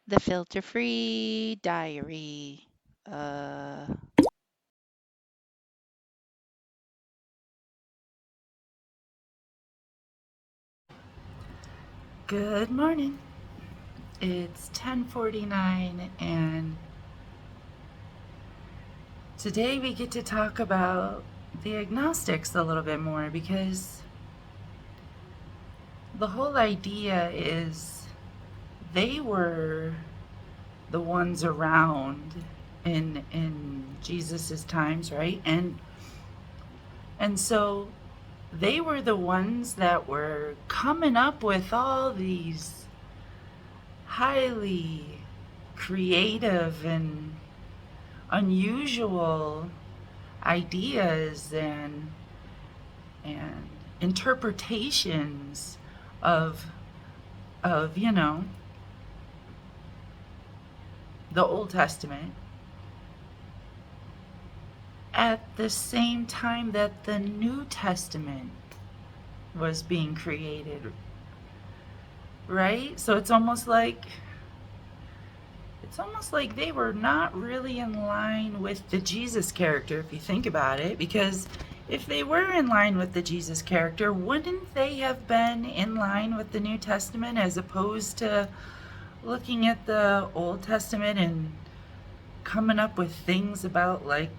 The filter-free diary. Good morning. It's 10:49 and today we get to talk about the agnostics a little bit more because the whole idea is they were the ones around in Jesus's times, right? And so they were the ones that were coming up with all these highly creative and unusual ideas and interpretations of of the Old Testament at the same time that the New Testament was being created, right? So it's almost like they were not really in line with the Jesus character, if you think about it, because if they were in line with the Jesus character, wouldn't they have been in line with the New Testament as opposed to looking at the Old Testament and coming up with things about, like,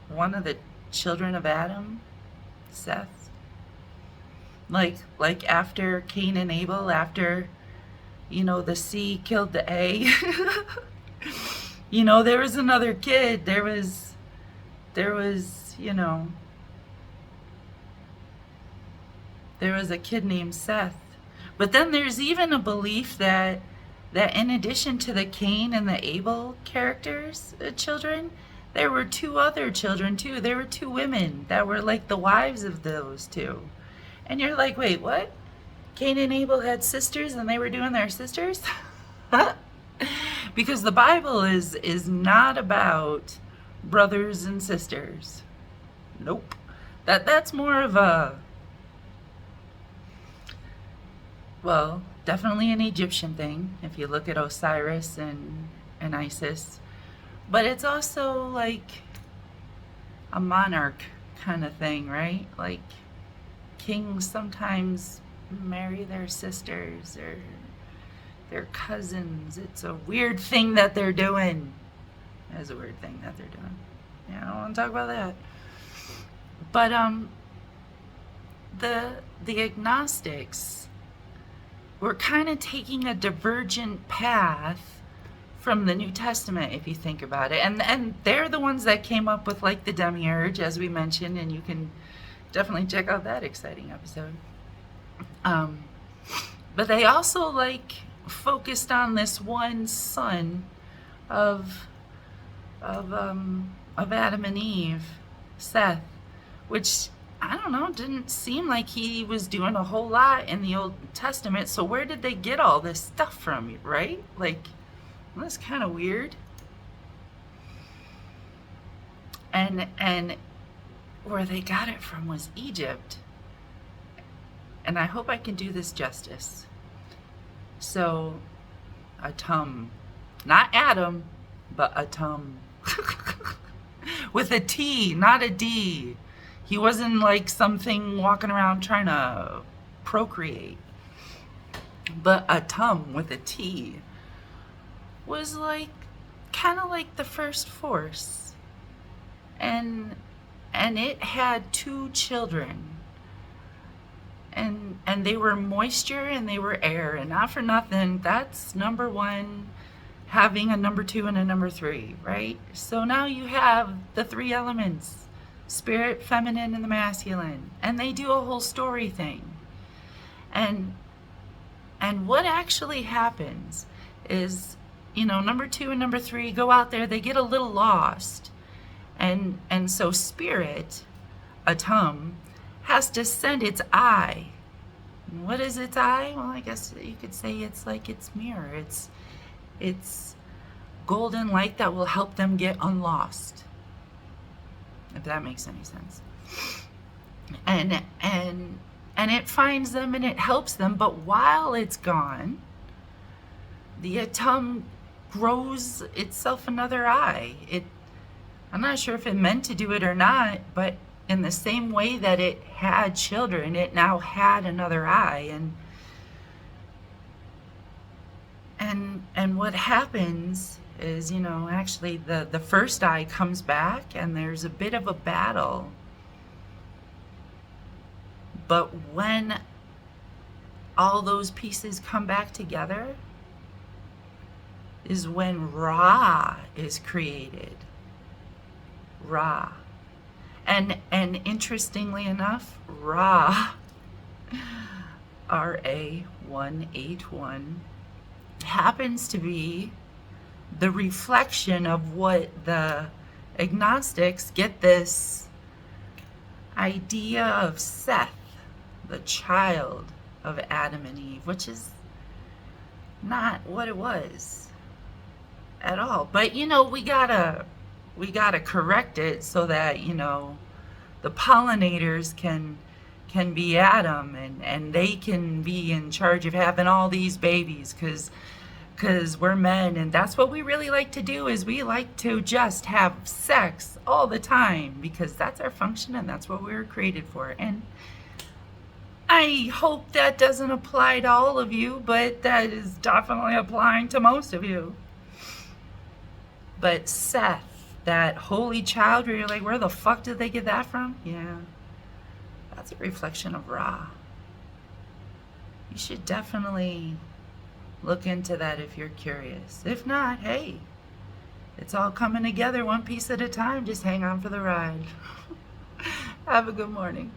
one of the children of Adam, Seth? Like after Cain and Abel, after the C killed the A. There was another kid. There was a kid named Seth. But then there's even a belief that in addition to the Cain and the Abel characters, children, there were two other children too. There were two women that were like the wives of those two. And you're like, wait, what? Cain and Abel had sisters and they were doing their sisters? Because the Bible is not about brothers and sisters. Nope. That's more of a, well, definitely an Egyptian thing if you look at Osiris and Isis. But it's also like a monarch kind of thing, right? Like kings sometimes marry their sisters or their cousins. It's a weird thing that they're doing. It's a weird thing that they're doing. Yeah, I don't want to talk about that. But the agnostics were kind of taking a divergent path from the New Testament, if you think about it. And they're the ones that came up with, like, the demiurge, as we mentioned, and you can definitely check out that exciting episode. But they also, like, focused on this one son of Adam and Eve, Seth, which, I don't know, didn't seem like he was doing a whole lot in the Old Testament. So where did they get all this stuff from, right? Like, well, that's kind of weird. And where they got it from was Egypt. And I hope I can do this justice. So, Atum, not Adam, but Atum. With a T, not a D. He wasn't like something walking around trying to procreate. But Atum with a T was like kind of like the first force. And it had two children. And they were moisture and they were air. And not for nothing, that's number one, having a number two and a number three, right? So now you have the three elements: spirit, feminine, and the masculine. And they do a whole story thing. And what actually happens is, number two and number three go out there, they get a little lost. And so spirit, Atum, has to send its eye. And what is its eye? Well, I guess you could say it's like its mirror. It's golden light that will help them get unlost, if that makes any sense. And it finds them and it helps them, but while it's gone, the atom grows itself another eye. I'm not sure if it meant to do it or not, but in the same way that it had children, it now had another eye. And what happens is, actually the first eye comes back and there's a bit of a battle. But when all those pieces come back together is when Ra is created. Ra. And interestingly enough, Ra, RA181, happens to be the reflection of what the agnostics get this idea of Seth, the child of Adam and Eve, which is not what it was at all. But we gotta correct it so that the pollinators can be Adam, and they can be in charge of having all these babies, because we're men, and that's what we really like to do, is we like to just have sex all the time, because that's our function and that's what we were created for. And I hope that doesn't apply to all of you, but that is definitely applying to most of you. But Seth, that holy child where you're like, where the fuck did they get that from? Yeah, that's a reflection of Ra. You should definitely look into that if you're curious. If not, hey, it's all coming together one piece at a time. Just hang on for the ride. Have a good morning.